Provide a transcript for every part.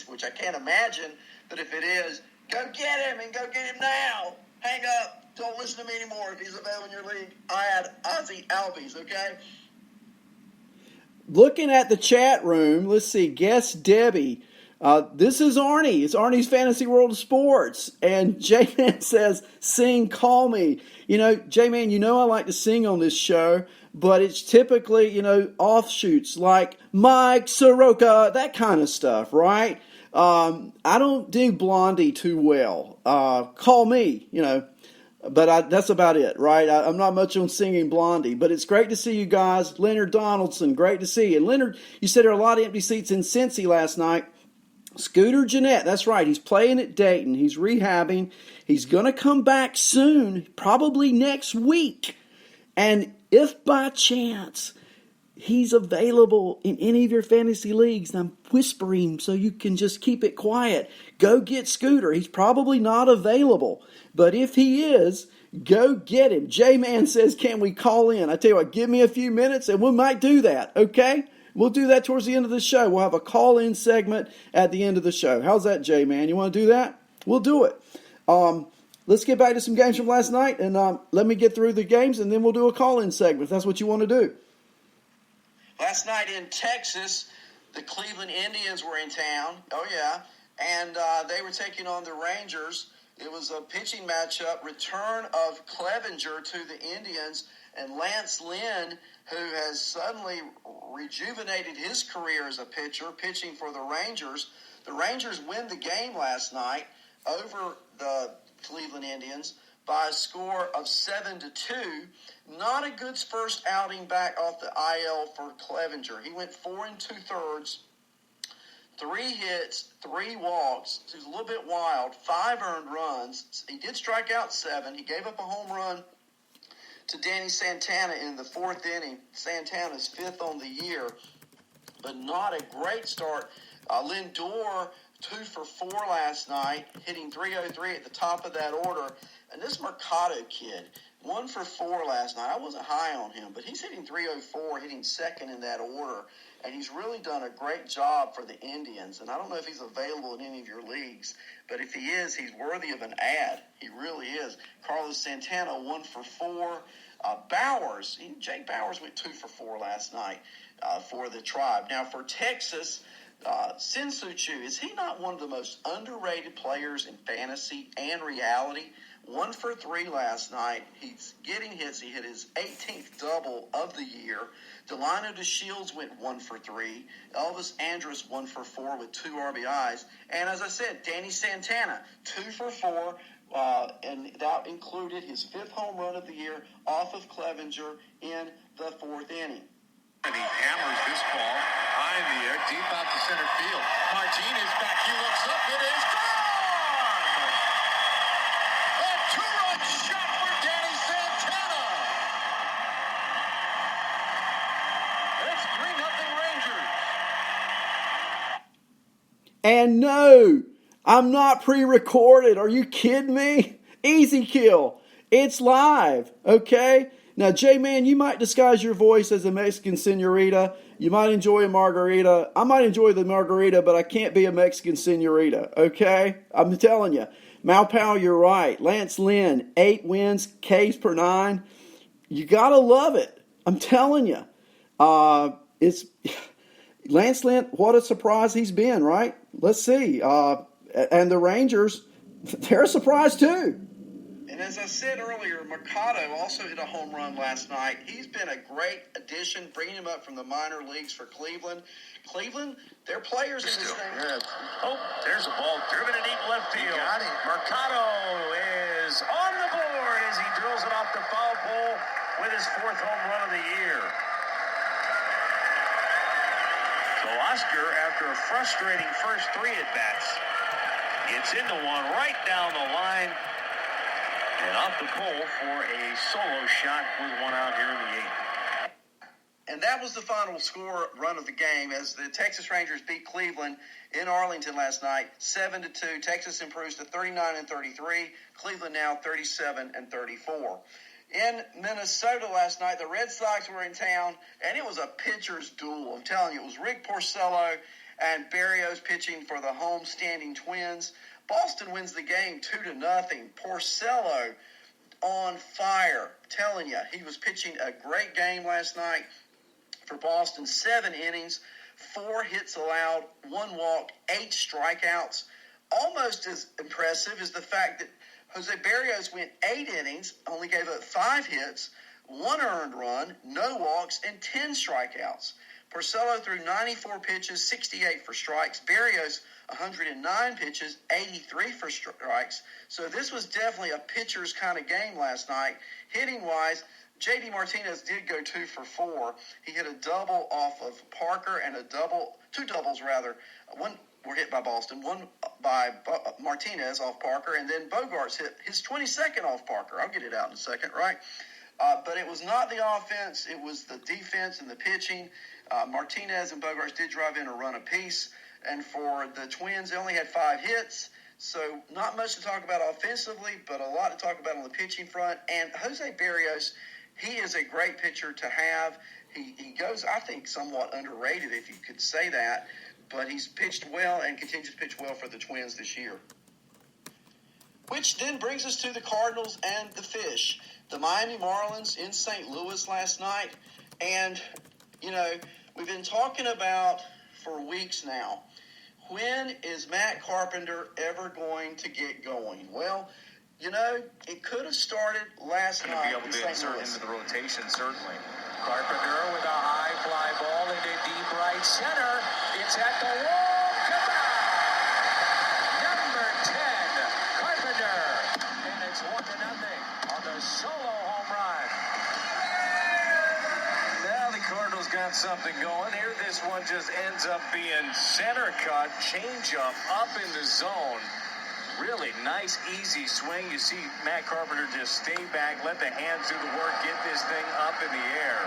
which I can't imagine, but if it is, go get him and go get him now. Hang up. Don't listen to me anymore. If he's available in your league, I had Ozzy Albies, okay? Looking at the chat room, let's see, guest Debbie. This is Arnie. It's Arnie's Fantasy World of Sports. And J-Man says, sing, call me. J-Man, I like to sing on this show, but it's typically, offshoots like Mike Soroka, that kind of stuff, right? I don't do Blondie too well. Call me, but that's about it, right? I'm not much on singing Blondie, but it's great to see you guys. Leonard Donaldson, great to see you. And Leonard, you said there are a lot of empty seats in Cincy last night. Scooter Jeanette, that's right. He's playing at Dayton. He's rehabbing. He's going to come back soon, probably next week. And if by chance he's available in any of your fantasy leagues, and I'm whispering so you can just keep it quiet, go get Scooter. He's probably not available. But if he is, go get him. J-Man says, can we call in? I tell you what, give me a few minutes and we might do that, okay? We'll do that towards the end of the show. We'll have a call-in segment at the end of the show. How's that, J-Man? You want to do that? We'll do it. Let's get back to some games from last night, and let me get through the games, and then we'll do a call-in segment if that's what you want to do. Last night in Texas, the Cleveland Indians were in town. Oh, yeah. And they were taking on the Rangers. It was a pitching matchup, return of Clevenger to the Indians, and Lance Lynn, who has suddenly rejuvenated his career as a pitcher, pitching for the Rangers. The Rangers win the game last night over the Cleveland Indians by a score of 7-2. Not a good first outing back off the IL for Clevenger. He went 4 2/3. 3 hits, 3 walks. He was a little bit wild. 5 earned runs. He did strike out 7. He gave up a home run to Danny Santana in the 4th inning. Santana's 5th on the year, but not a great start. Lindor, 2 for 4 last night, hitting .303 at the top of that order. And this Mercado kid, 1 for 4 last night. I wasn't high on him, but he's hitting .304, hitting second in that order. And he's really done a great job for the Indians. And I don't know if he's available in any of your leagues, but if he is, he's worthy of an ad. He really is. Carlos Santana, 1 for 4. Jake Bowers went 2 for 4 last night for the Tribe. Now for Texas, Sin-Soo Choo, is he not one of the most underrated players in fantasy and reality? 1 for 3 last night. He's getting hits. He hit his 18th double of the year. Delino DeShields went 1 for 3. Elvis Andrus 1 for 4 with 2 RBIs. And as I said, Danny Santana 2 for 4. And that included his 5th home run of the year off of Clevenger in the 4th inning. And he hammers this ball high in the air, deep out to center field. Martinez back, he looks up, it is gone! A 2-run shot for Danny Santana! It's 3-0 Rangers. And no, I'm not pre-recorded. Are you kidding me? Easy kill. It's live, okay? Now, J-Man, you might disguise your voice as a Mexican senorita. You might enjoy a margarita. I might enjoy the margarita, but I can't be a Mexican senorita, okay? I'm telling you. Malpow, you're right. Lance Lynn, 8 wins, Ks per 9. You got to love it. I'm telling you. It's Lance Lynn, what a surprise he's been, right? Let's see. And the Rangers, they're a surprise too. And as I said earlier, Mercado also hit a home run last night. He's been a great addition, bringing him up from the minor leagues for Cleveland. Cleveland, their players in this thing. Oh, there's a ball driven to deep left field. Got it. Mercado is on the board as he drills it off the foul pole with his 4th home run of the year. So Oscar, after a frustrating first 3 at-bats, gets into one right down the line and off the pole for a solo shot with 1 out here in the 8th. And that was the final score run of the game as the Texas Rangers beat Cleveland in Arlington last night, 7-2. Texas improves to 39-33. Cleveland now 37-34. In Minnesota last night, the Red Sox were in town, and it was a pitcher's duel. I'm telling you, it was Rick Porcello And Berrios pitching for the home-standing Twins. Boston wins the game 2-0. Porcello on fire. Telling you, he was pitching a great game last night for Boston. 7 innings, 4 hits allowed, 1 walk, 8 strikeouts. Almost as impressive is the fact that Jose Berrios went 8 innings, only gave up 5 hits, 1 earned run, no walks, and 10 strikeouts. Porcello threw 94 pitches, 68 for strikes. Berrios, 109 pitches, 83 for strikes. So this was definitely a pitcher's kind of game last night. Hitting-wise, J.D. Martinez did go 2 for 4. He hit a double off of Parker and two doubles rather. One were hit by Boston, one by Martinez off Parker, and then Bogarts hit his 22nd off Parker. I'll get it out in a second, right? But it was not the offense. It was the defense and the pitching. Martinez and Bogarts did drive in a run apiece. And for the Twins, they only had 5 hits. So not much to talk about offensively, but a lot to talk about on the pitching front. And Jose Berrios, he is a great pitcher to have. He goes, I think, somewhat underrated, if you could say that. But he's pitched well and continues to pitch well for the Twins this year. Which then brings us to the Cardinals and the Fish. The Miami Marlins in St. Louis last night. And, you know, we've been talking about for weeks now, when is Matt Carpenter ever going to get going? Well, you know, it could have started last night in St. Louis. Into the rotation, certainly. Carpenter with a high fly ball into deep right center. It's at the wall. Goodbye! Number 10, Carpenter. And it's 1-0 on the solo home run. Now the Cardinals got something going here. This one just ends up being center cut, changeup up in the zone. Really nice, easy swing. You see Matt Carpenter just stay back, let the hands do the work, get this thing up in the air.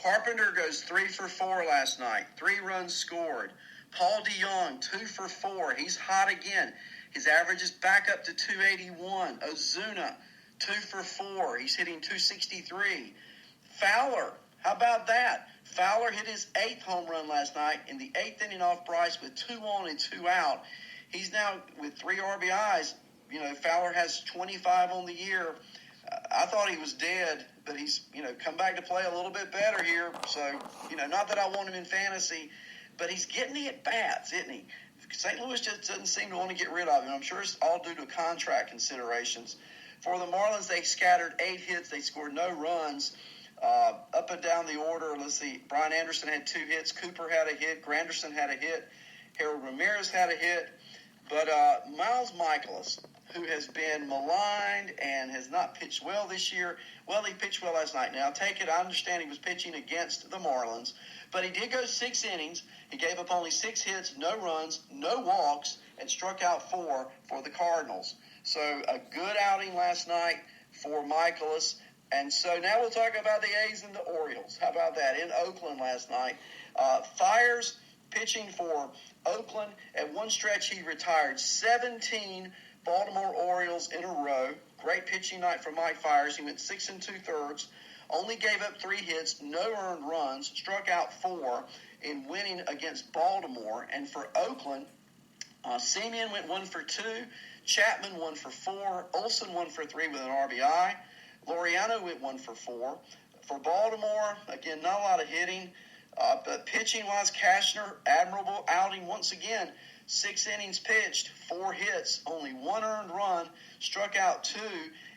Carpenter goes 3 for 4 last night. 3 runs scored. Paul DeJong, 2 for 4. He's hot again. His average is back up to 281. Ozuna, 2 for 4. He's hitting 263. Fowler, how about that? Fowler hit his 8th home run last night in the 8th inning off Bryce with 2 on and 2 out. He's now with 3 RBIs. You know, Fowler has 25 on the year. I thought he was dead, but he's, you know, come back to play a little bit better here. So, you know, not that I want him in fantasy, but he's getting the at-bats, isn't he? St. Louis just doesn't seem to want to get rid of him. I'm sure it's all due to contract considerations. For the Marlins, they scattered 8 hits. They scored no runs. Up and down the order, let's see, Brian Anderson had 2 hits. Cooper had a hit. Granderson had a hit. Harold Ramirez had a hit. But Miles Michaelis, who has been maligned and has not pitched well this year, well, he pitched well last night. Now, take it, I understand he was pitching against the Marlins, but he did go 6 innings. He gave up only 6 hits, no runs, no walks, and struck out 4 for the Cardinals. So a good outing last night for Michaelis. And so now we'll talk about the A's and the Orioles. How about that? In Oakland last night. Fiers pitching for Oakland. At one stretch, he retired 17 Baltimore Orioles in a row. Great pitching night for Mike Fiers. He went 6 2/3. Only gave up 3 hits, no earned runs, struck out 4 in winning against Baltimore. And for Oakland, Semien went 1 for 2. Chapman 1 for 4. Olsen 1 for 3 with an RBI. Laureano went 1 for 4. For Baltimore, again, not a lot of hitting. But pitching-wise, Cashner, admirable outing once again. 6 innings pitched, 4 hits, only 1 earned run, struck out 2.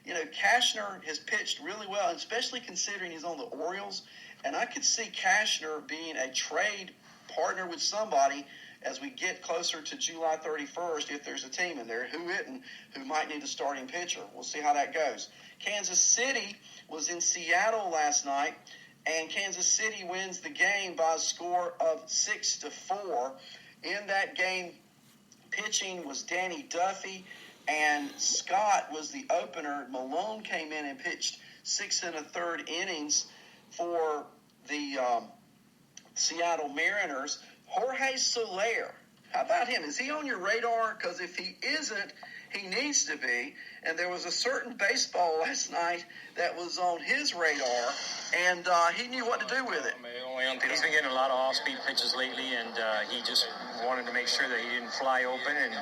You know, Cashner has pitched really well, especially considering he's on the Orioles. And I could see Cashner being a trade partner with somebody as we get closer to July 31st, if there's a team in there who might need a starting pitcher. We'll see how that goes. Kansas City was in Seattle last night, and Kansas City wins the game by a score of 6-4. In that game, pitching was Danny Duffy, and Scott was the opener. Malone came in and pitched 6 1/3 innings for the Seattle Mariners. Jorge Soler, how about him? Is he on your radar? Because if he isn't, he needs to be. And there was a certain baseball last night that was on his radar, and he knew what to do with it. He's been getting a lot of off-speed pitches lately, and he just wanted to make sure that he didn't fly open, and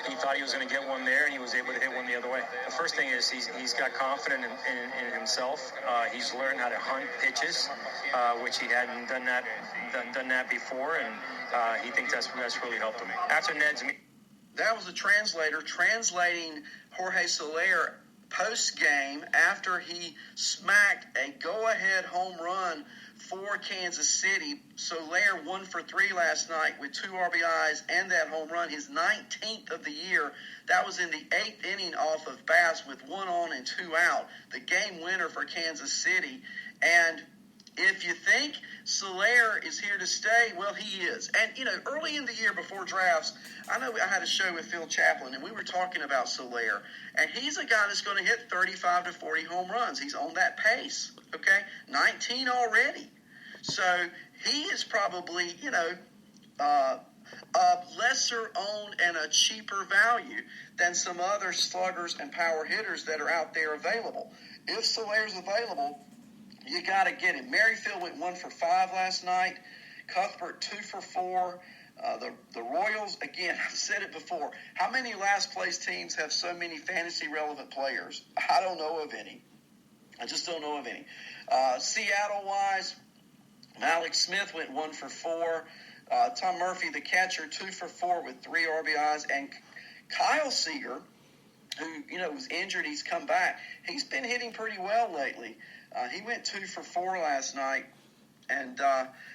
he thought he was going to get one there, and he was able to hit one the other way. The first thing is he's got confidence in himself. He's learned how to hunt pitches, which he hadn't done that before, and he thinks that's really helped him. After Ned's that was a translator translating Jorge Soler post-game after he smacked a go-ahead home run for Kansas City. Soler 1 for 3 last night with 2 RBIs and that home run, his 19th of the year. That was in the 8th inning off of Bass with 1 on and 2 out. The game winner for Kansas City. And if you think Soler is here to stay, well, he is. And, early in the year before drafts, I know I had a show with Phil Chaplin, and we were talking about Soler. And he's a guy that's going to hit 35 to 40 home runs. He's on that pace, okay? 19 already. So he is probably, a lesser owned and a cheaper value than some other sluggers and power hitters that are out there available. If Soler's available, you got to get him. Merrifield went 1 for 5 last night. Cuthbert 2 for 4. The Royals, again, I've said it before. How many last-place teams have so many fantasy-relevant players? I don't know of any. I just don't know of any. Seattle-wise, Malik Smith went 1 for 4. Tom Murphy, the catcher, 2 for 4 with 3 RBIs. And Kyle Seager, who, was injured, he's come back. He's been hitting pretty well lately. He went 2 for 4 last night. And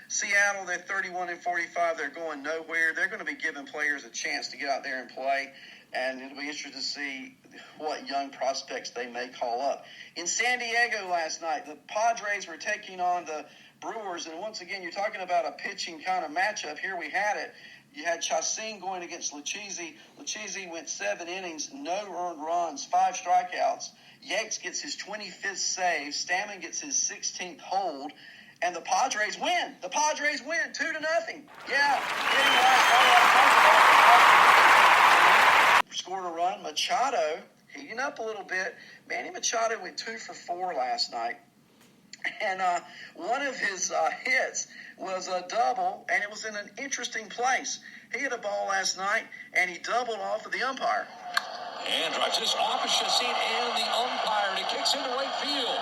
Seattle, they're 31 and 45. They're going nowhere. They're going to be giving players a chance to get out there and play. And it'll be interesting to see what young prospects they may call up. In San Diego last night, the Padres were taking on the Brewers. And once again, you're talking about a pitching kind of matchup. Here we had it. You had Chacin going against Lucchesi. Lucchesi went 7 innings, no earned runs, 5 strikeouts. Yates gets his 25th save. Stammen gets his 16th hold. And the Padres win. The Padres win 2-0. Yeah. Scored a run. Machado heating up a little bit. Manny Machado went 2 for 4 last night. And one of his hits was a double, and it was in an interesting place. He hit a ball last night, and he doubled off of the umpire. And drives this off of Chacin and the umpire, and it kicks into right field.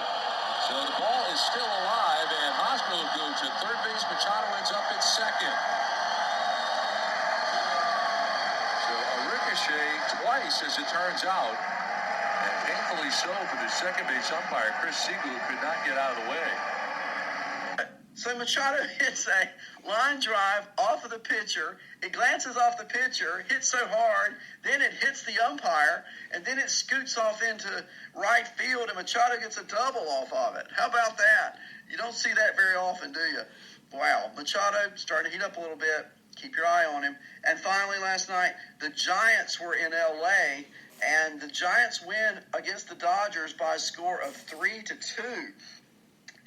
So the ball is still alive, and Hosmer will go to third base. Machado ends up at second. So a ricochet twice, as it turns out. And painfully so for the second base umpire. Chris Siegel could not get out of the way. So Machado hits a line drive off of the pitcher. It glances off the pitcher, hits so hard, then it hits the umpire, and then it scoots off into right field, and Machado gets a double off of it. How about that? You don't see that very often, do you? Wow. Machado starting to heat up a little bit. Keep your eye on him. And finally, last night, the Giants were in L.A., and the Giants win against the Dodgers by a score of 3-2.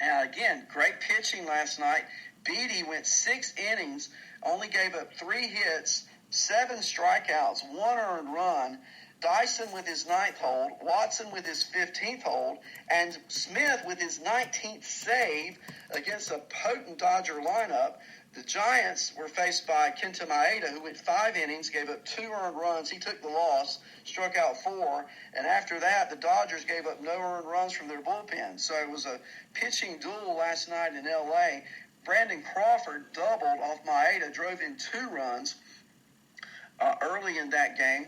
Again, great pitching last night. Beatty went 6 innings, only gave up 3 hits, 7 strikeouts, 1 earned run. Dyson with his 9th hold, Watson with his 15th hold, and Smith with his 19th save against a potent Dodger lineup. The Giants were faced by Kenta Maeda, who went 5 innings, gave up 2 earned runs. He took the loss, struck out 4. And after that, the Dodgers gave up no earned runs from their bullpen. So it was a pitching duel last night in L.A. Brandon Crawford doubled off Maeda, drove in 2 runs early in that game.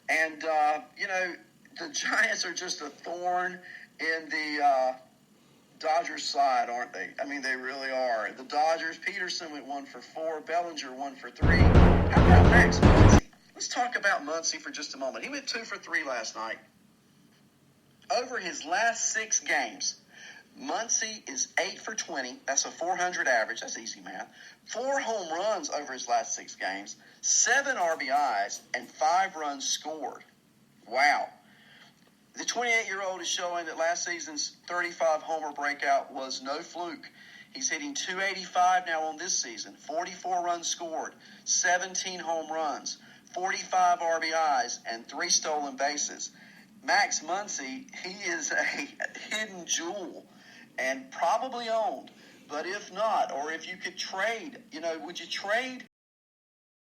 And, the Giants are just a thorn in the Dodgers side, aren't they? I mean, they really are. The Dodgers, Peterson went 1 for 4, Bellinger 1 for 3. How about Max Muncy? Let's talk about Muncy for just a moment. He went 2 for 3 last night. Over his last 6 games, Muncy is 8 for 20. That's a 400 average. That's easy math. 4 home runs over his last 6 games, 7 RBIs, and 5 runs scored. Wow. The 28-year-old is showing that last season's 35-homer breakout was no fluke. He's hitting .285 now on this season, 44 runs scored, 17 home runs, 45 RBIs, and 3 stolen bases. Max Muncy, he is a hidden jewel and probably owned. But if not, or if you could trade, would you trade